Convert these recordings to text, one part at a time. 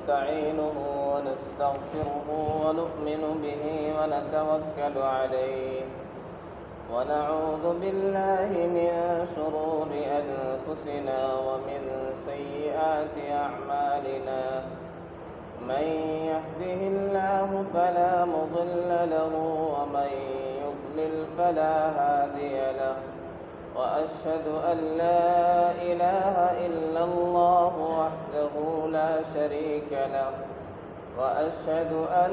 ونستعينه ونستغفره ونؤمن به ونتوكل عليه ونعوذ بالله من شرور أنفسنا ومن سيئات أعمالنا من يهده الله فلا مضل له ومن يضلل فلا هادي له وأشهد أن لا إله إلا الله وحده لا شريك له وأشهد أن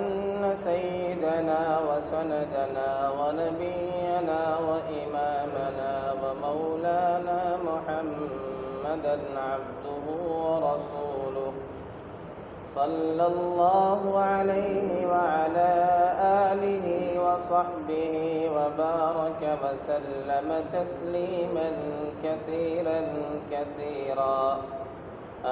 سيدنا وسندنا ونبينا وإمامنا ومولانا محمدا عبده ورسوله صلى الله عليه وعلى آله وصحبه وبارك وسلم تسليما كثيرا كثيرا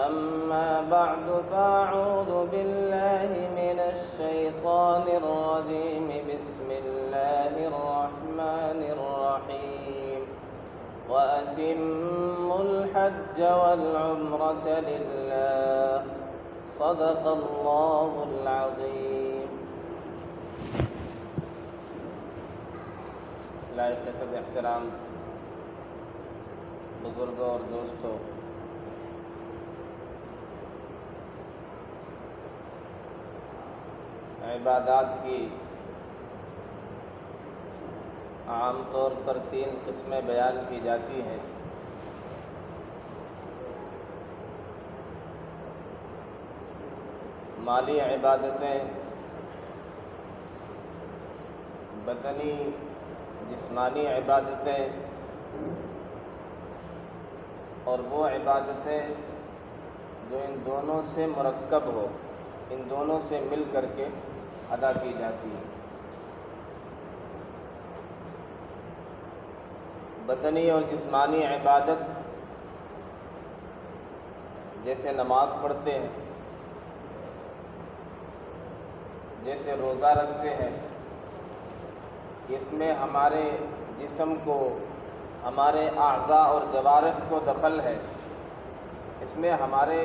أما بعد فأعوذ بالله من الشيطان الرجيم بسم الله الرحمن الرحيم وأتموا الحج والعمرة لله صدق الله العظيم. لائق صد احترام بزرگوں اور دوستوں، عبادات کی عام طور پر 3 قسمیں بیان کی جاتی ہیں۔ مالی عبادتیں، بدنی جسمانی عبادتیں، اور وہ عبادتیں جو ان دونوں سے مرکب ہو، ان دونوں سے مل کر کے ادا کی جاتی ہیں۔ بدنی اور جسمانی عبادت جیسے نماز پڑھتے ہیں، جیسے روزہ رکھتے ہیں، اس میں ہمارے جسم کو، ہمارے اعضاء اور جوارح کو دخل ہے، اس میں ہمارے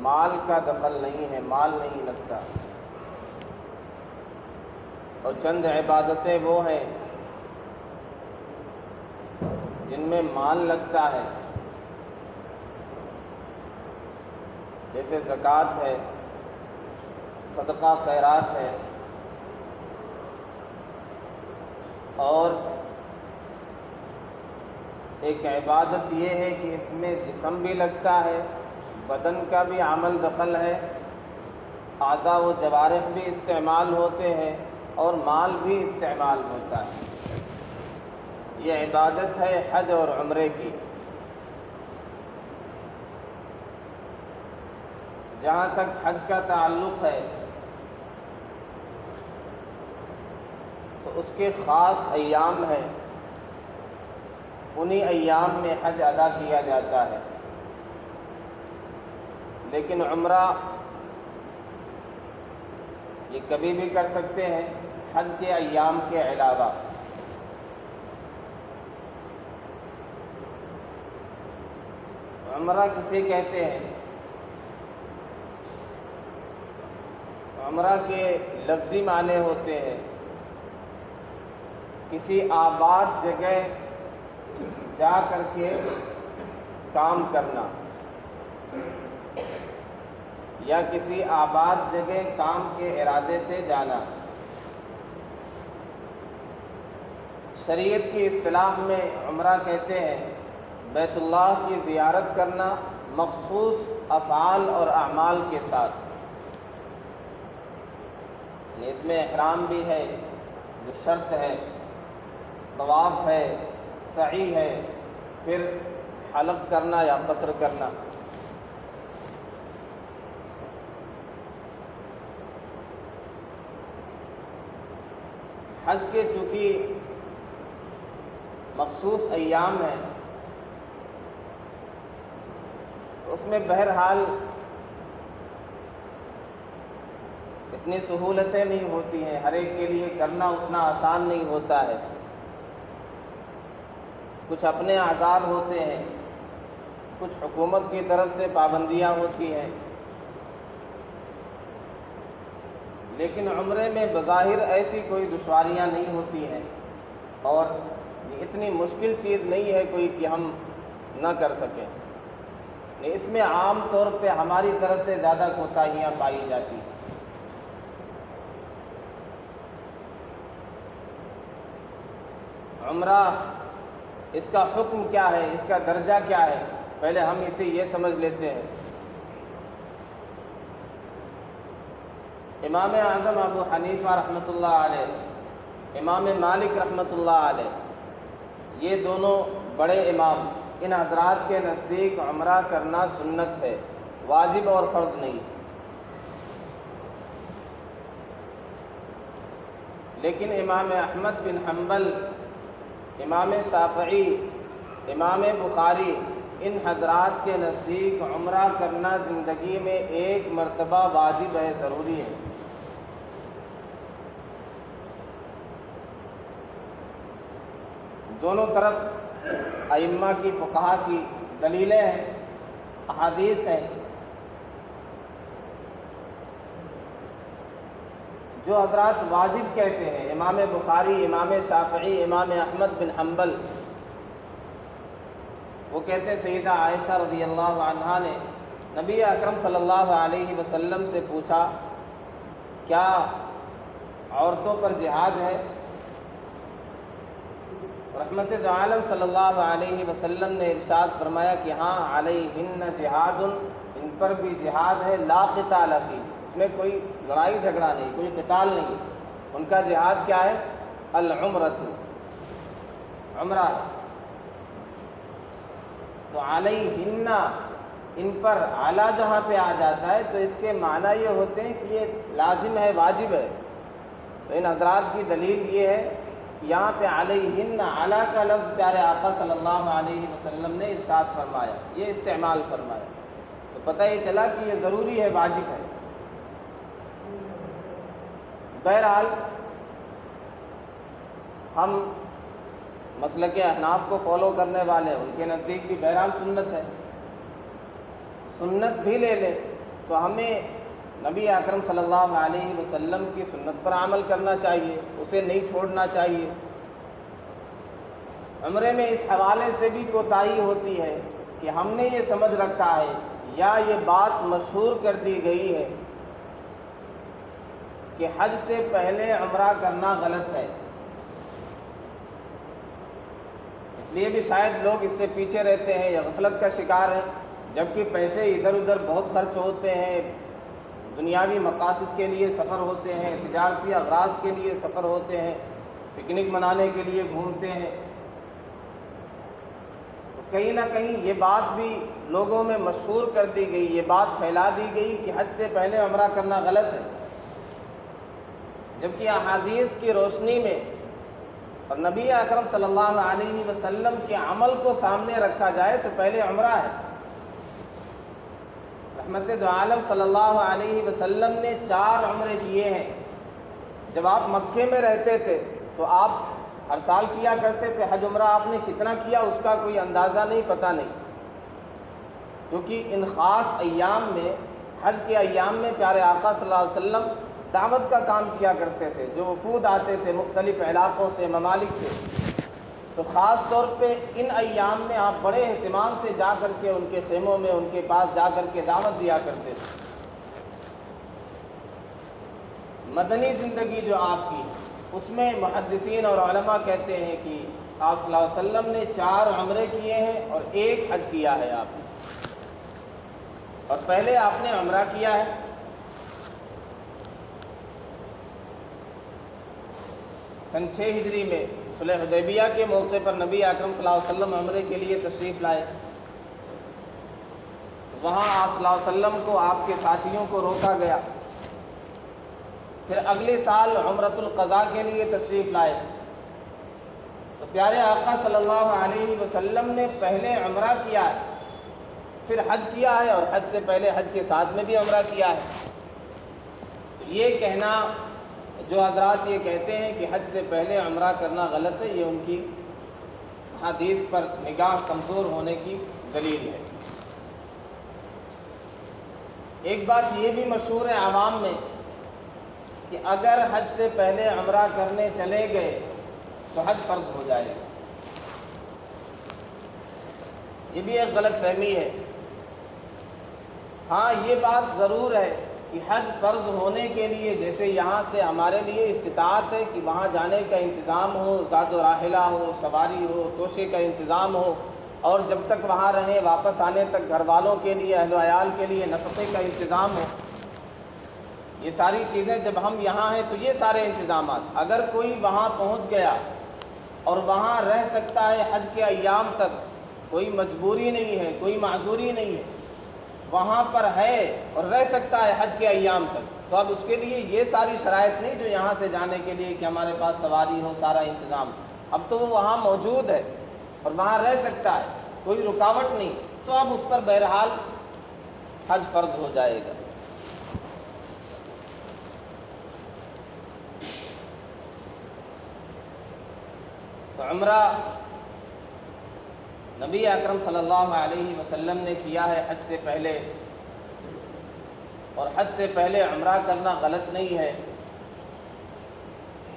مال کا دخل نہیں ہے، مال نہیں لگتا۔ اور چند عبادتیں وہ ہیں جن میں مال لگتا ہے، جیسے زکوٰۃ ہے، صدقہ خیرات ہے، اور ایک عبادت یہ ہے کہ اس میں جسم بھی لگتا ہے، بدن کا بھی عمل دخل ہے، اعضاء و جوارح بھی استعمال ہوتے ہیں، اور مال بھی استعمال ہوتا ہے۔ یہ عبادت ہے حج اور عمرے کی۔ جہاں تک حج کا تعلق ہے تو اس کے خاص ایام ہیں، انہی ایام میں حج ادا کیا جاتا ہے۔ لیکن عمرہ یہ کبھی بھی کر سکتے ہیں حج کے ایام کے علاوہ۔ عمرہ کسے کہتے ہیں؟ عمرہ کے لفظی معنی ہوتے ہیں کسی آباد جگہ جا کر کے کام کرنا، یا کسی آباد جگہ کام کے ارادے سے جانا۔ شریعت کی اصطلاح میں عمرہ کہتے ہیں بیت اللہ کی زیارت کرنا مخصوص افعال اور اعمال کے ساتھ۔ اس میں احرام بھی ہے جو شرط ہے، طواف ہے، سعی ہے، پھر حلق کرنا یا قصر کرنا۔ حج کے چونکہ مخصوص ایام ہیں، اس میں بہرحال اتنی سہولتیں نہیں ہوتی ہیں، ہر ایک کے لیے کرنا اتنا آسان نہیں ہوتا ہے۔ کچھ اپنے اعذار ہوتے ہیں، کچھ حکومت کی طرف سے پابندیاں ہوتی ہیں، لیکن عمرے میں بظاہر ایسی کوئی دشواریاں نہیں ہوتی ہیں اور اتنی مشکل چیز نہیں ہے کوئی کہ ہم نہ کر سکیں. اس میں عام طور پہ ہماری طرف سے زیادہ کوتاہیاں پائی جاتی ہیں. عمرہ اس کا حکم کیا ہے، اس کا درجہ کیا ہے، پہلے ہم اسے یہ سمجھ لیتے ہیں. امام اعظم ابو حنیفہ رحمۃ اللہ علیہ، امام مالک رحمۃ اللہ علیہ، یہ دونوں بڑے امام، ان حضرات کے نزدیک عمرہ کرنا سنت ہے، واجب اور فرض نہیں. لیکن امام احمد بن حنبل، امام شافعی، امام بخاری، ان حضرات کے نزدیک عمرہ کرنا زندگی میں ایک مرتبہ واجب ہے، ضروری ہے. دونوں طرف ائمہ کی، فقہا کی دلیلیں ہیں، احادیث ہیں. جو حضرات واجب کہتے ہیں، امام بخاری، امام شافعی، امام احمد بن حنبل، وہ کہتے ہیں سیدہ عائشہ رضی اللہ عنہا نے نبی اکرم صلی اللہ علیہ وسلم سے پوچھا، کیا عورتوں پر جہاد ہے؟ رحمت عالم صلی اللہ علیہ وسلم نے ارشاد فرمایا کہ ہاں، علیہن جہاد، ان پر بھی جہاد ہے، لا قتال فیہ، اس میں کوئی لڑائی جھگڑا نہیں، کوئی قتال نہیں. ان کا جہاد کیا ہے؟ العمرۃ، عمرہ. تو علیہن، ان پر، اعلیٰ جہاں پہ آ جاتا ہے تو اس کے معنی یہ ہوتے ہیں کہ یہ لازم ہے، واجب ہے. تو ان حضرات کی دلیل یہ ہے، یہاں پہ علیہن، اعلیٰ کا لفظ پیارے آقا صلی اللہ علیہ وسلم نے ارشاد فرمایا، یہ استعمال فرمایا. تو پتہ یہ چلا کہ یہ ضروری ہے، واجب ہے. بہرحال ہم مسلک احناف کو فالو کرنے والے، ان کے نزدیک بھی بہرحال سنت ہے. سنت بھی لے لیں تو ہمیں نبی اکرم صلی اللہ علیہ وسلم کی سنت پر عمل کرنا چاہیے، اسے نہیں چھوڑنا چاہیے. عمرے میں اس حوالے سے بھی کوتاہی ہوتی ہے کہ ہم نے یہ سمجھ رکھا ہے یا یہ بات مشہور کر دی گئی ہے کہ حج سے پہلے عمرہ کرنا غلط ہے. اس لیے بھی شاید لوگ اس سے پیچھے رہتے ہیں یا غفلت کا شکار ہیں، جبکہ پیسے ادھر ادھر بہت خرچ ہوتے ہیں، دنیاوی مقاصد کے لیے سفر ہوتے ہیں، تجارتی اغراض کے لیے سفر ہوتے ہیں، پکنک منانے کے لیے گھومتے ہیں. تو کہیں نہ کہیں یہ بات بھی لوگوں میں مشہور کر دی گئی، یہ بات پھیلا دی گئی کہ حج سے پہلے عمرہ کرنا غلط ہے، جبکہ احادیث کی روشنی میں اور نبی اکرم صلی اللہ علیہ وسلم کے عمل کو سامنے رکھا جائے تو پہلے عمرہ ہے. رحمت عالم صلی اللہ علیہ وسلم نے 4 عمرے کیے ہیں. جب آپ مکے میں رہتے تھے تو آپ ہر سال کیا کرتے تھے حج عمرہ. آپ نے کتنا کیا اس کا کوئی اندازہ نہیں، پتہ نہیں، کیونکہ ان خاص ایام میں، حج کے ایام میں پیارے آقا صلی اللہ علیہ وسلم دعوت کا کام کیا کرتے تھے. جو وفود آتے تھے مختلف علاقوں سے، ممالک سے، تو خاص طور پہ ان ایام میں آپ بڑے اہتمام سے جا کر کے ان کے خیموں میں، ان کے پاس جا کر کے دعوت دیا کرتے تھے. مدنی زندگی جو آپ کی، اس میں محدثین اور علماء کہتے ہیں کہ آپ صلی اللہ علیہ وسلم نے 4 عمرے کیے ہیں اور 1 حج کیا ہے آپ نے. اور پہلے آپ نے عمرہ کیا ہے. سن 6 ہجری میں صلح حدیبیہ کے موقع پر نبی اکرم صلی اللہ علیہ وسلم عمرے کے لیے تشریف لائے. وہاں آپ صلی اللہ علیہ وسلم کو، آپ کے ساتھیوں کو روکا گیا. پھر اگلے سال عمرۃ القضاء کے لیے تشریف لائے. تو پیارے آقا صلی اللہ علیہ وسلم نے پہلے عمرہ کیا ہے، پھر حج کیا ہے، اور حج سے پہلے حج کے ساتھ میں بھی عمرہ کیا ہے. تو یہ کہنا، جو حضرات یہ کہتے ہیں کہ حج سے پہلے عمرہ کرنا غلط ہے، یہ ان کی حدیث پر نگاہ کمزور ہونے کی دلیل ہے. ایک بات یہ بھی مشہور ہے عوام میں کہ اگر حج سے پہلے عمرہ کرنے چلے گئے تو حج فرض ہو جائے گا۔ یہ بھی ایک غلط فہمی ہے۔ ہاں یہ بات ضرور ہے کہ حج فرض ہونے کے لیے جیسے یہاں سے ہمارے لیے استطاعت ہے کہ وہاں جانے کا انتظام ہو، ذات و راحلہ ہو، سواری ہو، توشے کا انتظام ہو، اور جب تک وہاں رہیں واپس آنے تک گھر والوں کے لیے، اہل و عیال کے لیے نفقے کا انتظام ہو، یہ ساری چیزیں جب ہم یہاں ہیں تو یہ سارے انتظامات، اگر کوئی وہاں پہنچ گیا اور وہاں رہ سکتا ہے حج کے ایام تک، کوئی مجبوری نہیں ہے، کوئی معذوری نہیں ہے، وہاں پر ہے اور رہ سکتا ہے حج کے ایام تک، تو اب اس کے لیے یہ ساری شرائط نہیں جو یہاں سے جانے کے لیے کہ ہمارے پاس سواری ہو، سارا انتظام، اب تو وہ وہاں موجود ہے اور وہاں رہ سکتا ہے، کوئی رکاوٹ نہیں، تو اب اس پر بہرحال حج فرض ہو جائے گا۔ تو عمرہ نبی اکرم صلی اللہ علیہ وسلم نے کیا ہے حج سے پہلے، اور حج سے پہلے عمرہ کرنا غلط نہیں ہے،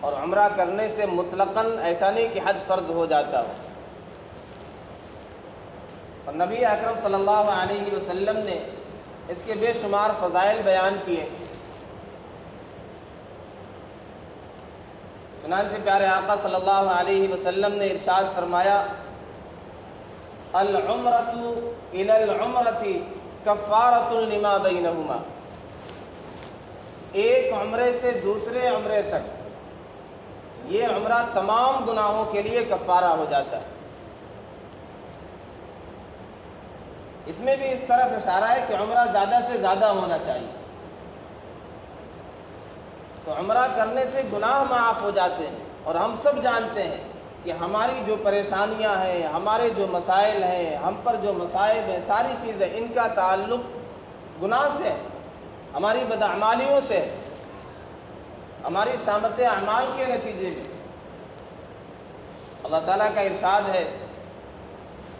اور عمرہ کرنے سے مطلقاً ایسا نہیں کہ حج فرض ہو جاتا ہو، اور نبی اکرم صلی اللہ علیہ وسلم نے اس کے بے شمار فضائل بیان کیے۔ چنانچہ پیارے آقا صلی اللہ علیہ وسلم نے ارشاد فرمایا، العمرۃ الی العمرۃ کفارۃ لما بینہما، ایک عمرے سے دوسرے عمرے تک یہ عمرہ تمام گناہوں کے لیے کفارہ ہو جاتا ہے۔ اس میں بھی اس طرف اشارہ ہے کہ عمرہ زیادہ سے زیادہ ہونا چاہیے، تو عمرہ کرنے سے گناہ معاف ہو جاتے ہیں، اور ہم سب جانتے ہیں کہ ہماری جو پریشانیاں ہیں، ہمارے جو مسائل ہیں، ہم پر جو مصائب ہیں، ساری چیزیں ان کا تعلق گناہ سے ہے، ہماری بداعمالیوں سے، ہماری شامت اعمال کے نتیجے میں۔ اللہ تعالیٰ کا ارشاد ہے،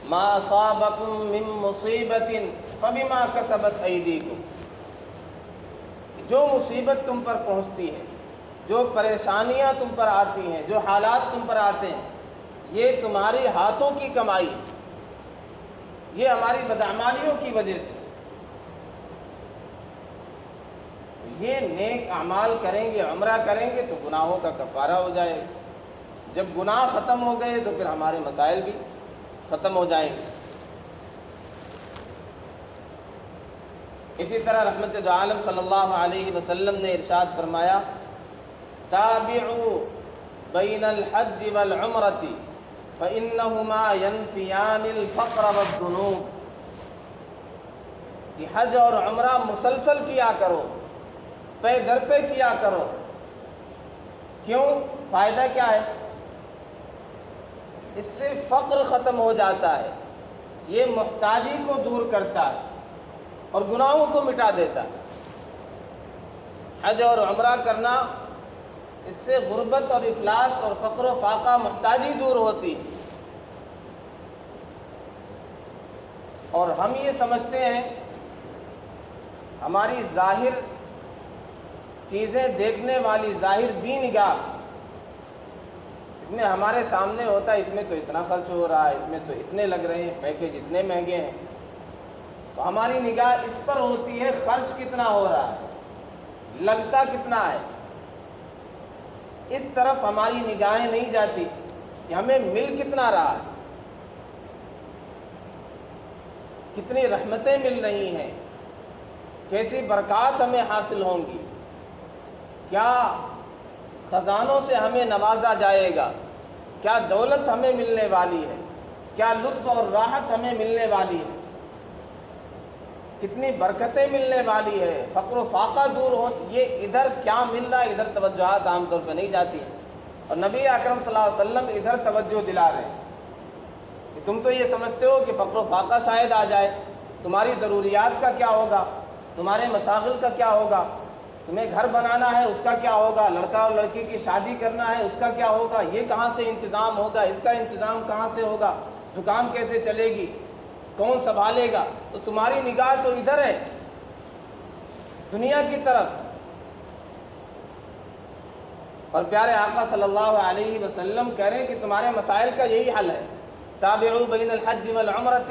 ما اصابکم من مصیبت فبما کسبت ایدیکم، جو مصیبت تم پر پہنچتی ہے، جو پریشانیاں تم پر آتی ہیں، جو حالات تم پر آتے ہیں، یہ تمہاری ہاتھوں کی کمائی، یہ ہماری بدعمالیوں کی وجہ سے۔ یہ نیک اعمال کریں گے، عمرہ کریں گے تو گناہوں کا کفارہ ہو جائے گا، جب گناہ ختم ہو گئے تو پھر ہمارے مسائل بھی ختم ہو جائیں گے۔ اسی طرح رحمت دو عالم صلی اللہ علیہ وسلم نے ارشاد فرمایا، تابعوا بین الحج والعمرۃ فإنہما ینفیان الفقر والذنوب، کہ حج اور عمرہ مسلسل کیا کرو، پے در پہ کیا کرو۔ کیوں؟ فائدہ کیا ہے؟ اس سے فقر ختم ہو جاتا ہے، یہ محتاجی کو دور کرتا ہے اور گناہوں کو مٹا دیتا ہے۔ حج اور عمرہ کرنا، اس سے غربت اور افلاس اور فقر و فاقہ، محتاجی دور ہوتی ہے۔ اور ہم یہ سمجھتے ہیں ہماری ظاہر چیزیں دیکھنے والی ظاہر بھی نگاہ، اس میں ہمارے سامنے ہوتا ہے، اس میں تو اتنا خرچ ہو رہا ہے، اس میں تو اتنے لگ رہے ہیں، پیکیج اتنے مہنگے ہیں، تو ہماری نگاہ اس پر ہوتی ہے خرچ کتنا ہو رہا ہے، لگتا کتنا ہے، اس طرف ہماری نگاہیں نہیں جاتی کہ ہمیں مل کتنا رہا ہے، کتنی رحمتیں مل رہی ہیں، کیسی برکات ہمیں حاصل ہوں گی، کیا خزانوں سے ہمیں نوازا جائے گا، کیا دولت ہمیں ملنے والی ہے، کیا لطف اور راحت ہمیں ملنے والی ہے، کتنی برکتیں ملنے والی ہے، فقر و فاقہ دور ہو، یہ ادھر کیا مل رہا ہے، ادھر توجہات عام طور پہ نہیں جاتی، اور نبی اکرم صلی اللہ علیہ وسلم ادھر توجہ دلا رہے ہیں کہ تم تو یہ سمجھتے ہو کہ فقر و فاقہ شاید آ جائے، تمہاری ضروریات کا کیا ہوگا، تمہارے مشاغل کا کیا ہوگا، تمہیں گھر بنانا ہے اس کا کیا ہوگا، لڑکا اور لڑکی کی شادی کرنا ہے اس کا کیا ہوگا، یہ کہاں سے انتظام ہوگا، اس کا انتظام کہاں سے ہوگا، دکان کیسے چلے گی، کون سنبھالے گا، تو تمہاری نگاہ تو ادھر ہے، دنیا کی طرف۔ اور پیارے آقا صلی اللہ علیہ وسلم کہہ رہے ہیں کہ تمہارے مسائل کا یہی حل ہے، تابعوا بین الحج والعمرۃ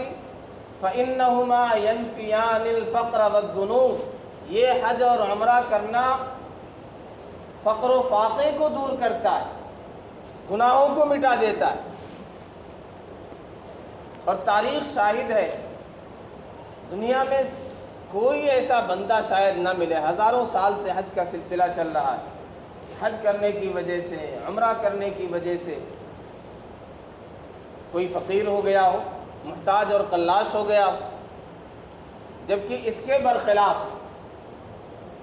فإنہما ینفیان الفقر والذنوب، یہ حج اور عمرہ کرنا فقر و فاقے کو دور کرتا ہے، گناہوں کو مٹا دیتا ہے۔ اور تاریخ شاہد ہے، دنیا میں کوئی ایسا بندہ شاید نہ ملے، ہزاروں سال سے حج کا سلسلہ چل رہا ہے، حج کرنے کی وجہ سے، عمرہ کرنے کی وجہ سے کوئی فقیر ہو گیا ہو، محتاج اور قلاش ہو گیا ہو، جبکہ اس کے برخلاف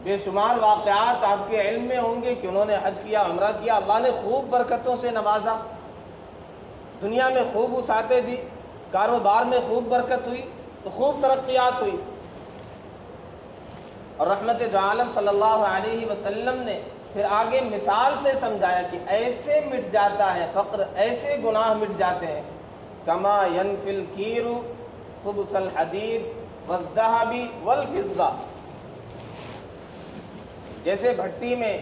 بے شمار واقعات آپ کے علم میں ہوں گے کہ انہوں نے حج کیا، عمرہ کیا، اللہ نے خوب برکتوں سے نوازا، دنیا میں خوب وسعتیں دی، کاروبار میں خوب برکت ہوئی، تو خوب ترقیات ہوئی۔ اور رحمت دو عالم صلی اللہ علیہ وسلم نے پھر آگے مثال سے سمجھایا کہ ایسے مٹ جاتا ہے فقر، ایسے گناہ مٹ جاتے ہیں، کما ینفی الکیر خبث الحدید والذہب والفضہ، جیسے بھٹی میں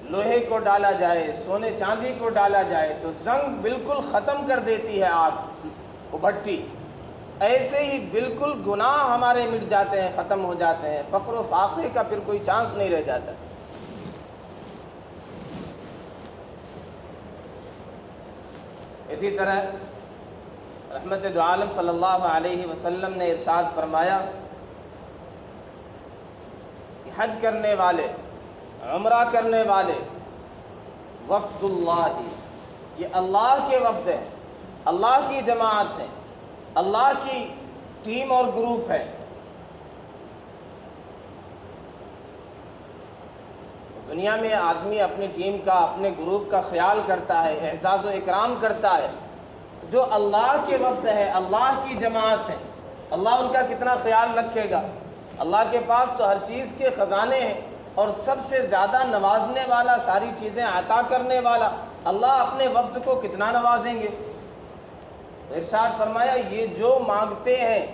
لوہے کو ڈالا جائے، سونے چاندی کو ڈالا جائے تو زنگ بالکل ختم کر دیتی ہے آگ وہ بھٹی، ایسے ہی بالکل گناہ ہمارے مٹ جاتے ہیں، ختم ہو جاتے ہیں، فقر و فاقے کا پھر کوئی چانس نہیں رہ جاتا۔ اسی طرح رحمت دو عالم صلی اللہ علیہ وسلم نے ارشاد فرمایا کہ حج کرنے والے، عمرہ کرنے والے وفد اللہ، یہ اللہ کے وفد ہیں، اللہ کی جماعت ہے، اللہ کی ٹیم اور گروپ ہے۔ دنیا میں آدمی اپنی ٹیم کا، اپنے گروپ کا خیال کرتا ہے، اعزاز و اکرام کرتا ہے، جو اللہ کے وفد ہے، اللہ کی جماعت ہے، اللہ ان کا کتنا خیال رکھے گا۔ اللہ کے پاس تو ہر چیز کے خزانے ہیں، اور سب سے زیادہ نوازنے والا، ساری چیزیں عطا کرنے والا اللہ اپنے وفد کو کتنا نوازیں گے۔ ارشاد فرمایا یہ جو مانگتے ہیں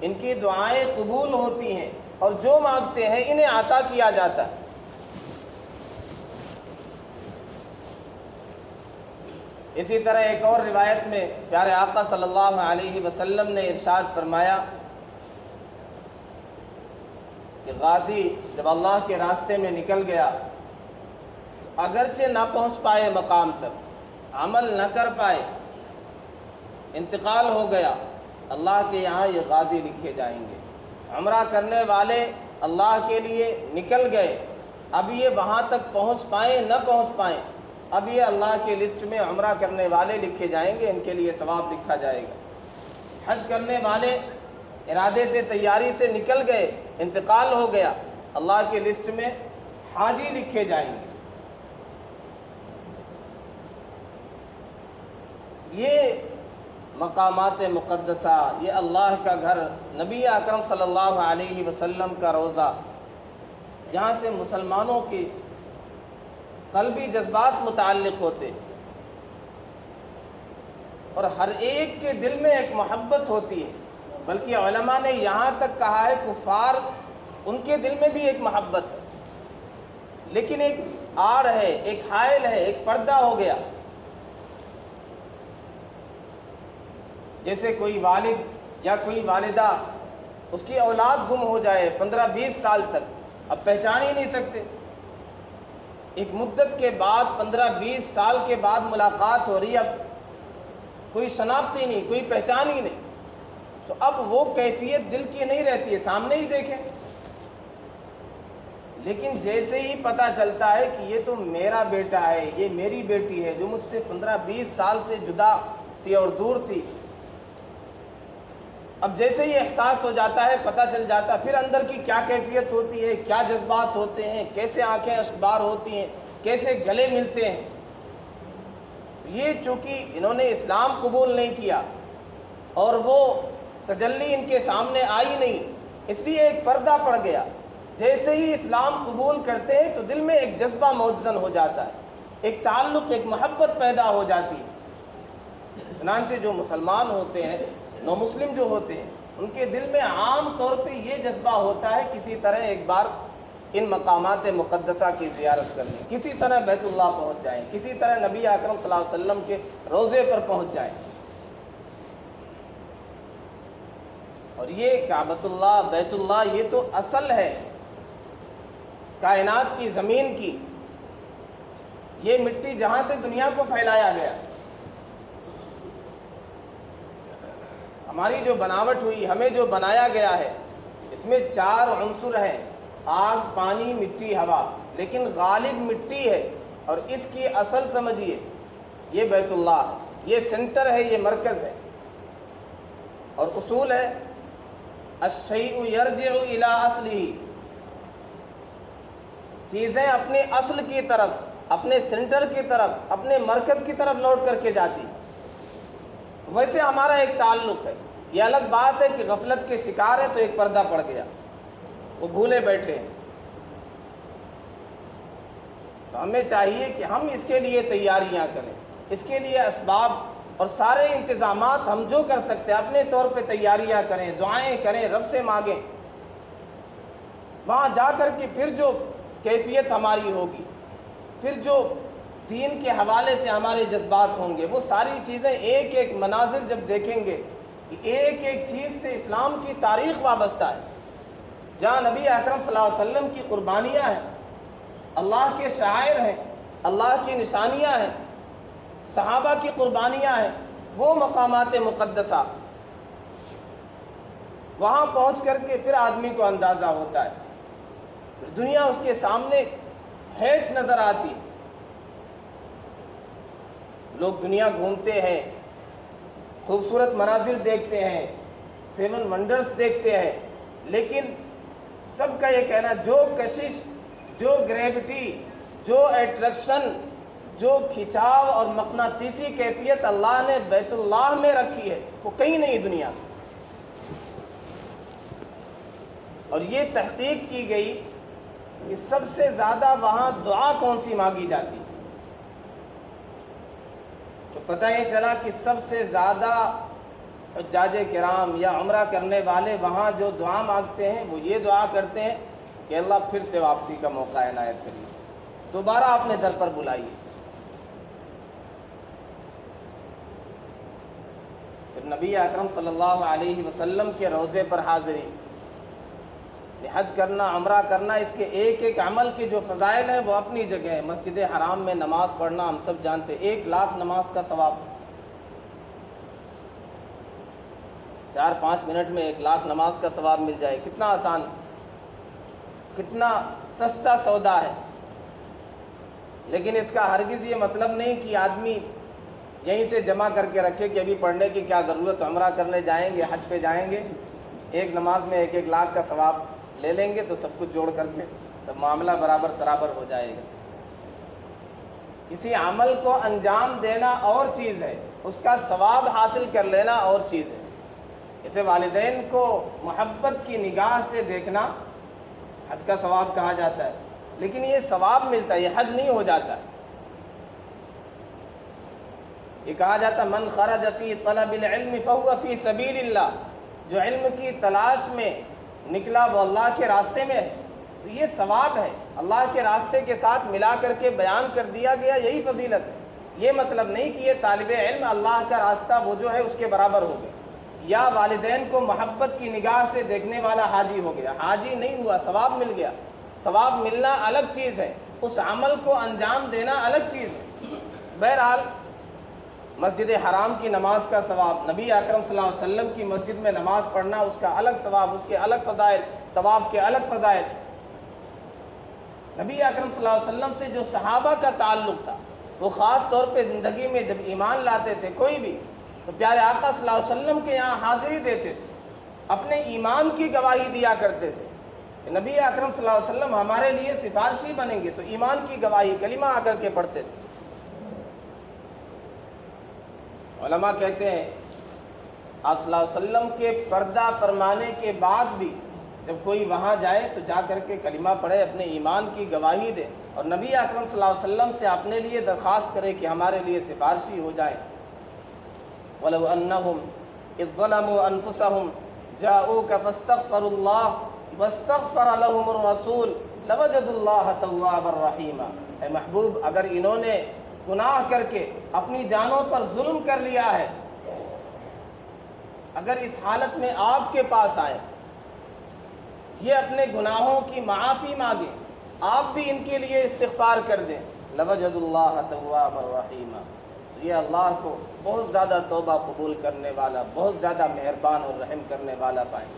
ان کی دعائیں قبول ہوتی ہیں، اور جو مانگتے ہیں انہیں عطا کیا جاتا ہے۔ اسی طرح ایک اور روایت میں پیارے آقا صلی اللہ علیہ وسلم نے ارشاد فرمایا کہ غازی جب اللہ کے راستے میں نکل گیا، اگرچہ نہ پہنچ پائے مقام تک، عمل نہ کر پائے، انتقال ہو گیا، اللہ کے یہاں یہ غازی لکھے جائیں گے۔ عمرہ کرنے والے اللہ کے لیے نکل گئے، اب یہ وہاں تک پہنچ پائیں نہ پہنچ پائیں، اب یہ اللہ کے لسٹ میں عمرہ کرنے والے لکھے جائیں گے، ان کے لیے ثواب لکھا جائے گا۔ حج کرنے والے ارادے سے، تیاری سے نکل گئے، انتقال ہو گیا، اللہ کے لسٹ میں حاجی لکھے جائیں گے۔ یہ مقامات مقدسہ، یہ اللہ کا گھر، نبی اکرم صلی اللہ علیہ وسلم کا روضہ، جہاں سے مسلمانوں کی قلبی جذبات متعلق ہوتے، اور ہر ایک کے دل میں ایک محبت ہوتی ہے، بلکہ علماء نے یہاں تک کہا ہے کفار ان کے دل میں بھی ایک محبت ہے، لیکن ایک آڑ ہے، ایک حائل ہے، ایک پردہ ہو گیا۔ جیسے کوئی والد یا کوئی والدہ، اس کی اولاد گم ہو جائے 15-20 سال تک، اب پہچان ہی نہیں سکتے، ایک مدت کے بعد 15-20 سال کے بعد ملاقات ہو رہی، اب کوئی شناخت ہی نہیں، کوئی پہچان ہی نہیں، تو اب وہ کیفیت دل کی نہیں رہتی ہے، سامنے ہی دیکھیں۔ لیکن جیسے ہی پتہ چلتا ہے کہ یہ تو میرا بیٹا ہے، یہ میری بیٹی ہے، جو مجھ سے 15-20 سال سے جدا تھی اور دور تھی، اب جیسے ہی احساس ہو جاتا ہے، پتہ چل جاتا ہے، پھر اندر کی کیا کیفیت ہوتی ہے، کیا جذبات ہوتے ہیں، کیسے آنکھیں اشکبار ہوتی ہیں، کیسے گلے ملتے ہیں۔ یہ چونکہ انہوں نے اسلام قبول نہیں کیا اور وہ تجلی ان کے سامنے آئی نہیں، اس لیے ایک پردہ پڑ گیا۔ جیسے ہی اسلام قبول کرتے ہیں تو دل میں ایک جذبہ موجزن ہو جاتا ہے، ایک تعلق، ایک محبت پیدا ہو جاتی ہے۔ چنانچہ جو مسلمان ہوتے ہیں، نو مسلم جو ہوتے ہیں، ان کے دل میں عام طور پہ یہ جذبہ ہوتا ہے، کسی طرح ایک بار ان مقامات مقدسہ کی زیارت کر لیں، کسی طرح بیت اللہ پہنچ جائیں، کسی طرح نبی اکرم صلی اللہ علیہ وسلم کے روضے پر پہنچ جائیں۔ اور یہ کعبۃ اللہ، بیت اللہ، یہ تو اصل ہے کائنات کی، زمین کی، یہ مٹی جہاں سے دنیا کو پھیلایا گیا۔ ہماری جو بناوٹ ہوئی، ہمیں جو بنایا گیا ہے، اس میں 4 عنصر ہیں: آگ، پانی، مٹی، ہوا، لیکن غالب مٹی ہے، اور اس کی اصل سمجھیے یہ بیت اللہ ہے، یہ سینٹر ہے، یہ مرکز ہے۔ اور اصول ہے الشیء یرجع الی اصلہ، چیزیں اپنے اصل کی طرف، اپنے سینٹر کی طرف، اپنے مرکز کی طرف لوٹ کر کے جاتی۔ ویسے ہمارا ایک تعلق ہے، یہ الگ بات ہے کہ غفلت کے شکار ہے تو ایک پردہ پڑ گیا، وہ بھولے بیٹھے ہیں۔ تو ہمیں چاہیے کہ ہم اس کے لیے تیاریاں کریں، اس کے لیے اسباب اور سارے انتظامات ہم جو کر سکتے ہیں اپنے طور پہ تیاریاں کریں، دعائیں کریں، رب سے مانگیں۔ وہاں جا کر کے پھر جو کیفیت ہماری ہوگی، پھر جو دین کے حوالے سے ہمارے جذبات ہوں گے، وہ ساری چیزیں ایک ایک مناظر جب دیکھیں گے کہ ایک ایک چیز سے اسلام کی تاریخ وابستہ ہے، جہاں نبی اکرم صلی اللہ علیہ وسلم کی قربانیاں ہیں، اللہ کے شعائر ہیں، اللہ کی نشانیاں ہیں، صحابہ کی قربانیاں ہیں، وہ مقامات مقدسہ، وہاں پہنچ کر کے پھر آدمی کو اندازہ ہوتا ہے، دنیا اس کے سامنے ہیچ نظر آتی۔ لوگ دنیا گھومتے ہیں، خوبصورت مناظر دیکھتے ہیں، 7 ونڈرز دیکھتے ہیں، لیکن سب کا یہ کہنا، جو کشش، جو گریوٹی، جو اٹریکشن، جو کھچاؤ اور مقناطیسی کیفیت اللہ نے بیت اللہ میں رکھی ہے، وہ کہیں نہیں دنیا۔ اور یہ تحقیق کی گئی کہ سب سے زیادہ وہاں دعا کون سی مانگی جاتی، تو پتہ یہ چلا کہ سب سے زیادہ حجاج کرام یا عمرہ کرنے والے وہاں جو دعا مانگتے ہیں وہ یہ دعا کرتے ہیں کہ اللہ پھر سے واپسی کا موقع عنایت کریے، دوبارہ اپنے در پر بلائیے۔ پھر نبی اکرم صلی اللہ علیہ وسلم کے روضے پر حاضری، حج کرنا، عمرہ کرنا، اس کے ایک ایک عمل کے جو فضائل ہیں وہ اپنی جگہ ہے۔ مسجد حرام میں نماز پڑھنا ہم سب جانتے، 1 لاکھ نماز کا ثواب، 4-5 منٹ میں 1 لاکھ نماز کا ثواب مل جائے، کتنا آسان، کتنا سستا سودا ہے۔ لیکن اس کا ہرگز یہ مطلب نہیں کہ آدمی یہیں سے جمع کر کے رکھے کہ ابھی پڑھنے کی کیا ضرورت، عمرہ کرنے جائیں گے، حج پہ جائیں گے، 1 نماز میں 1-1 لاکھ کا ثواب لے لیں گے تو سب کچھ جوڑ کر کے سب معاملہ برابر سرابر ہو جائے گا۔ کسی عمل کو انجام دینا اور چیز ہے، اس کا ثواب حاصل کر لینا اور چیز ہے۔ جیسے والدین کو محبت کی نگاہ سے دیکھنا حج کا ثواب کہا جاتا ہے، لیکن یہ ثواب ملتا ہے، یہ حج نہیں ہو جاتا ہے۔ یہ کہا جاتا من خرج فی طلب العلم فہو فی سبیل اللہ، جو علم کی تلاش میں نکلا وہ اللہ کے راستے میں ہے، تو یہ ثواب ہے، اللہ کے راستے کے ساتھ ملا کر کے بیان کر دیا گیا، یہی فضیلت ہے۔ یہ مطلب نہیں کہ یہ طالب علم اللہ کا راستہ وہ جو ہے اس کے برابر ہو گیا، یا والدین کو محبت کی نگاہ سے دیکھنے والا حاجی ہو گیا، حاجی نہیں ہوا، ثواب مل گیا۔ ثواب ملنا الگ چیز ہے، اس عمل کو انجام دینا الگ چیز ہے۔ بہرحال مسجد حرام کی نماز کا ثواب، نبی اکرم صلی اللہ علیہ وسلم کی مسجد میں نماز پڑھنا، اس کا الگ ثواب، اس کے الگ فضائل، طواف کے الگ فضائل۔ نبی اکرم صلی اللہ علیہ وسلم سے جو صحابہ کا تعلق تھا، وہ خاص طور پہ زندگی میں جب ایمان لاتے تھے کوئی بھی، تو پیارے آقا صلی اللہ علیہ وسلم کے یہاں حاضری دیتے تھے، اپنے ایمان کی گواہی دیا کرتے تھے کہ نبی اکرم صلی اللہ علیہ وسلم ہمارے لیے سفارشی بنیں گے، تو ایمان کی گواہی کلمہ آ کر کے پڑھتے تھے۔ علماء کہتے ہیں آپ صلی اللہ علیہ وسلم کے پردہ فرمانے کے بعد بھی جب کوئی وہاں جائے تو جا کر کے کلمہ پڑھے، اپنے ایمان کی گواہی دے، اور نبی اکرم صلی اللہ علیہ وسلم سے اپنے لیے درخواست کرے کہ ہمارے لیے سفارشی ہو جائے۔ وَلَوْ أَنَّهُمْ إِذ ظَّلَمُوا أَنفُسَهُمْ جَاءُوكَ فَاسْتَغْفَرُوا اللَّهَ وَاسْتَغْفَرَ لَهُمُ الرَّسُولُ لوجدوا اللہ توابا رحیما، اے محبوب اگر انہوں نے گناہ کر کے اپنی جانوں پر ظلم کر لیا ہے، اگر اس حالت میں آپ کے پاس آئے، یہ اپنے گناہوں کی معافی مانگے، آپ بھی ان کے لیے استغفار کر دیں، لوجدوا اللہ توابا رحیما، یہ اللہ کو بہت زیادہ توبہ قبول کرنے والا، بہت زیادہ مہربان اور رحم کرنے والا پائیں۔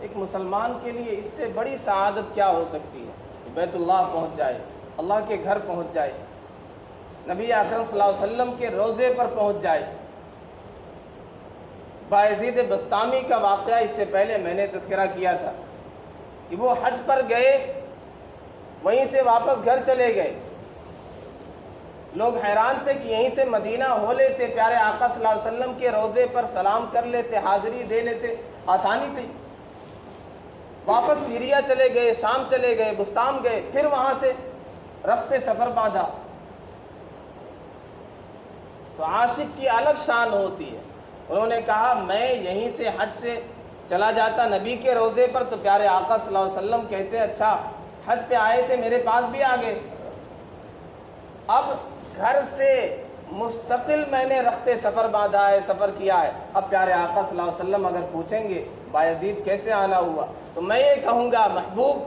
ایک مسلمان کے لیے اس سے بڑی سعادت کیا ہو سکتی ہے کہ بیت اللہ پہنچ جائے، اللہ کے گھر پہنچ جائے، نبی اکرم صلی اللہ علیہ وسلم کے روضے پر پہنچ جائے۔ بایزید بسطامی کا واقعہ اس سے پہلے میں نے تذکرہ کیا تھا کہ وہ حج پر گئے، وہیں سے واپس گھر چلے گئے۔ لوگ حیران تھے کہ یہیں سے مدینہ ہو لیتے، پیارے آقا صلی اللہ علیہ وسلم کے روضے پر سلام کر لیتے، حاضری دے لیتے، آسانی تھی۔ واپس سیریا چلے گئے، شام چلے گئے، بستام گئے، پھر وہاں سے رخت سفر باندھا۔ تو عاشق کی الگ شان ہوتی ہے۔ انہوں نے کہا میں یہیں سے حج سے چلا جاتا نبی کے روضے پر، تو پیارے آقا صلی اللہ علیہ وسلم کہتے اچھا حج پہ آئے تھے، میرے پاس بھی آ گئے، اب گھر سے مستقل میں نے رخت سفر باندھا ہے، سفر کیا ہے۔ اب پیارے آقا صلی اللہ علیہ وسلم اگر پوچھیں گے بایزید کیسے آنا ہوا، تو میں یہ کہوں گا محبوب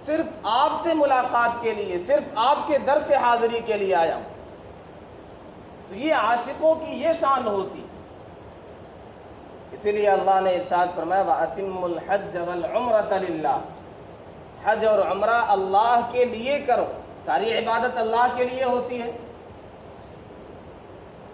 صرف آپ سے ملاقات کے لیے، صرف آپ کے در پہ حاضری کے لیے آیا ہوں۔ تو یہ عاشقوں کی یہ شان ہوتی، اسی لیے اللہ نے ارشاد فرمایا وَأَتِمُّ الْحَجَّ وَالْعُمْرَةَ لِلَّهِ، حج اور عمرہ اللہ کے لیے کرو۔ ساری عبادت اللہ کے لیے ہوتی ہے،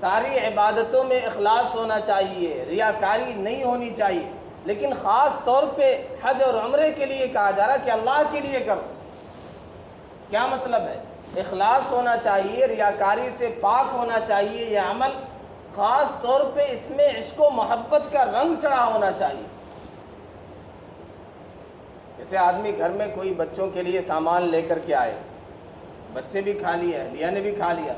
ساری عبادتوں میں اخلاص ہونا چاہیے، ریاکاری نہیں ہونی چاہیے، لیکن خاص طور پہ حج اور عمرے کے لیے کہا جا رہا کہ اللہ کے لیے کرو۔ کیا مطلب ہے؟ اخلاص ہونا چاہیے، ریاکاری سے پاک ہونا چاہیے، یہ عمل خاص طور پہ اس میں عشق و محبت کا رنگ چڑھا ہونا چاہیے۔ جیسے آدمی گھر میں کوئی بچوں کے لیے سامان لے کر کے آئے، بچے بھی کھا لیا، اہلیہ نے بھی کھا لیا،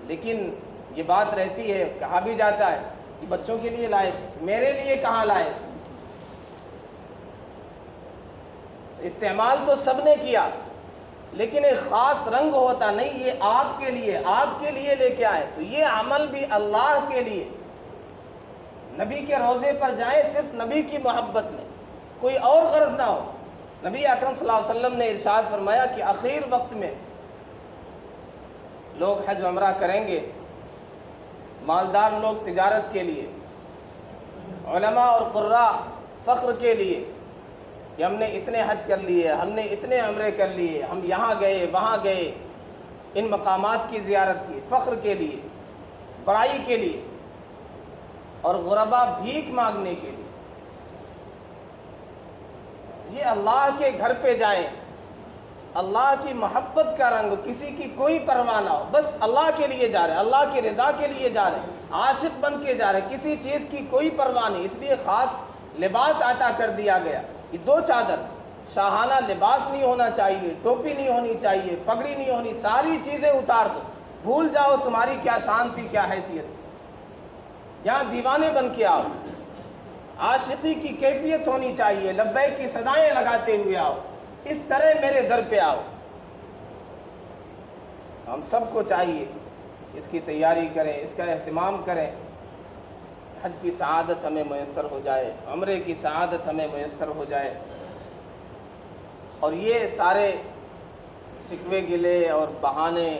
لیکن یہ بات رہتی ہے، کہا بھی جاتا ہے کہ بچوں کے لیے لائے تھے، میرے لیے کہاں لائے؟ استعمال تو سب نے کیا، لیکن ایک خاص رنگ ہوتا نہیں، یہ آپ کے لیے لے کے آئے۔ تو یہ عمل بھی اللہ کے لیے، نبی کے روضے پر جائیں صرف نبی کی محبت میں، کوئی اور غرض نہ ہو۔ نبی اکرم صلی اللہ علیہ وسلم نے ارشاد فرمایا کہ آخر وقت میں لوگ حج عمرہ کریں گے، مالدار لوگ تجارت کے لیے، علماء اور قراء فخر کے لیے کہ ہم نے اتنے حج کر لیے، ہم نے اتنے عمرے کر لیے، ہم یہاں گئے وہاں گئے، ان مقامات کی زیارت کی، فخر کے لیے، بڑائی کے لیے، اور غربا بھیک مانگنے کے لیے۔ یہ اللہ کے گھر پہ جائیں، اللہ کی محبت کا رنگ، کسی کی کوئی پرواہ نہ ہو، بس اللہ کے لیے جا رہے ہیں، اللہ کی رضا کے لیے جا رہے ہیں، عاشق بن کے جا رہے ہیں، کسی چیز کی کوئی پرواہ نہیں۔ اس لیے خاص لباس عطا کر دیا گیا، یہ 2 چادر، شاہانہ لباس نہیں ہونا چاہیے، ٹوپی نہیں ہونی چاہیے، پگڑی نہیں ہونی، ساری چیزیں اتار دو، بھول جاؤ تمہاری کیا شان تھی، کیا حیثیت تھی، یہاں دیوانے بن کے آؤ، عاشقی کی کیفیت ہونی چاہیے، لبیک کی صدائیں لگاتے ہوئے آؤ، اس طرح میرے در پہ آؤ۔ ہم سب کو چاہیے اس کی تیاری کریں، اس کا اہتمام کریں، حج کی سعادت ہمیں میسر ہو جائے، عمرے کی سعادت ہمیں میسر ہو جائے، اور یہ سارے شکوے گلے اور بہانے،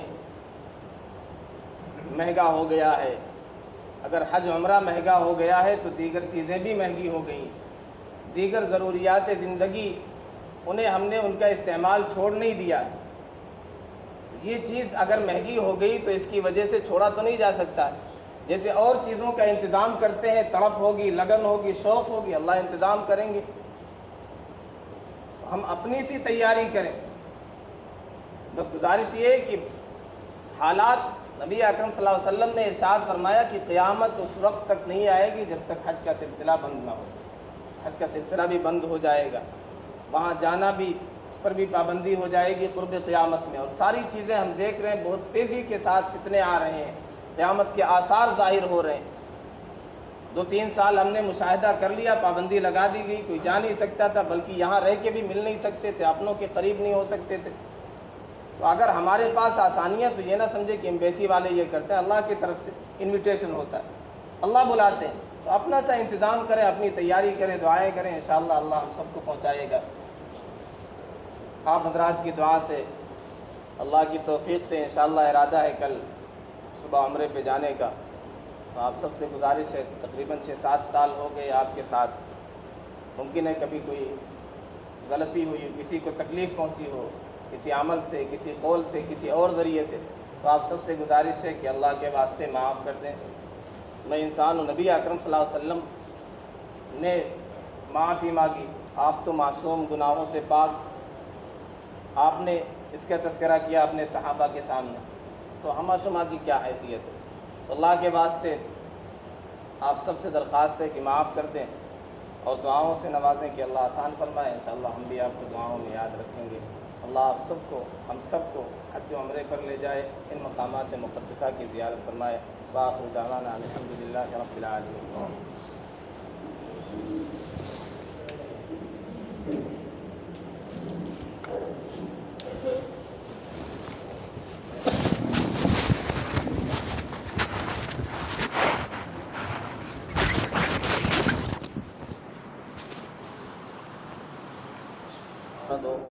مہنگا ہو گیا ہے، اگر حج عمرہ مہنگا ہو گیا ہے تو دیگر چیزیں بھی مہنگی ہو گئیں، دیگر ضروریات زندگی انہیں ہم نے ان کا استعمال چھوڑ نہیں دیا۔ یہ چیز اگر مہنگی ہو گئی تو اس کی وجہ سے چھوڑا تو نہیں جا سکتا، جیسے اور چیزوں کا انتظام کرتے ہیں، تڑپ ہوگی، لگن ہوگی، شوق ہوگی، اللہ انتظام کریں گے، ہم اپنی سی تیاری کریں۔ بس گزارش یہ ہے کہ حالات، نبی اکرم صلی اللہ علیہ وسلم نے ارشاد فرمایا کہ قیامت اس وقت تک نہیں آئے گی جب تک حج کا سلسلہ بند نہ ہو، حج کا سلسلہ بھی بند ہو جائے گا، وہاں جانا بھی، اس پر بھی پابندی ہو جائے گی قرب قیامت میں، اور ساری چیزیں ہم دیکھ رہے ہیں بہت تیزی کے ساتھ فتنے آ رہے ہیں، قیامت کے آثار ظاہر ہو رہے ہیں۔ 2-3 سال ہم نے مشاہدہ کر لیا، پابندی لگا دی گئی، کوئی جا نہیں سکتا تھا، بلکہ یہاں رہ کے بھی مل نہیں سکتے تھے، اپنوں کے قریب نہیں ہو سکتے تھے۔ تو اگر ہمارے پاس آسانیاں تو یہ نہ سمجھے کہ ایمبیسی والے یہ کرتے ہیں، اللہ کی طرف سے انویٹیشن ہوتا ہے، اللہ بلاتے ہیں، تو اپنا سا انتظام کریں، اپنی تیاری کریں، دعائیں کریں، انشاءاللہ اللہ ہم سب کو پہنچائے گا۔ آپ حضرات کی دعا سے، اللہ کی توفیق سے انشاءاللہ ارادہ ہے کل صبح عمرے پہ جانے کا۔ تو آپ سب سے گزارش ہے، تقریباً 6-7 سال ہو گئے آپ کے ساتھ، ممکن ہے کبھی کوئی غلطی ہوئی، کسی کو تکلیف پہنچی ہو، کسی عمل سے، کسی قول سے، کسی اور ذریعے سے، تو آپ سب سے گزارش ہے کہ اللہ کے واسطے معاف کر دیں۔ میں انسان ہوں، نبی اکرم صلی اللہ علیہ وسلم نے معافی مانگی، آپ تو معصوم، گناہوں سے پاک، آپ نے اس کا تذکرہ کیا اپنے صحابہ کے سامنے، تو ہم شما کی کیا حیثیت ہے؟ تو اللہ کے واسطے آپ سب سے درخواست ہے کہ معاف کر دیں اور دعاؤں سے نوازیں کہ اللہ آسان فرمائے۔ انشاءاللہ ہم بھی آپ کو دعاؤں میں یاد رکھیں گے۔ اللہ آپ سب کو، ہم سب کو حج و عمرے پر لے جائے، ان مقامات مقدسہ کی زیارت فرمائے۔ وآخر دعوانا الحمدللہ رب العالمین۔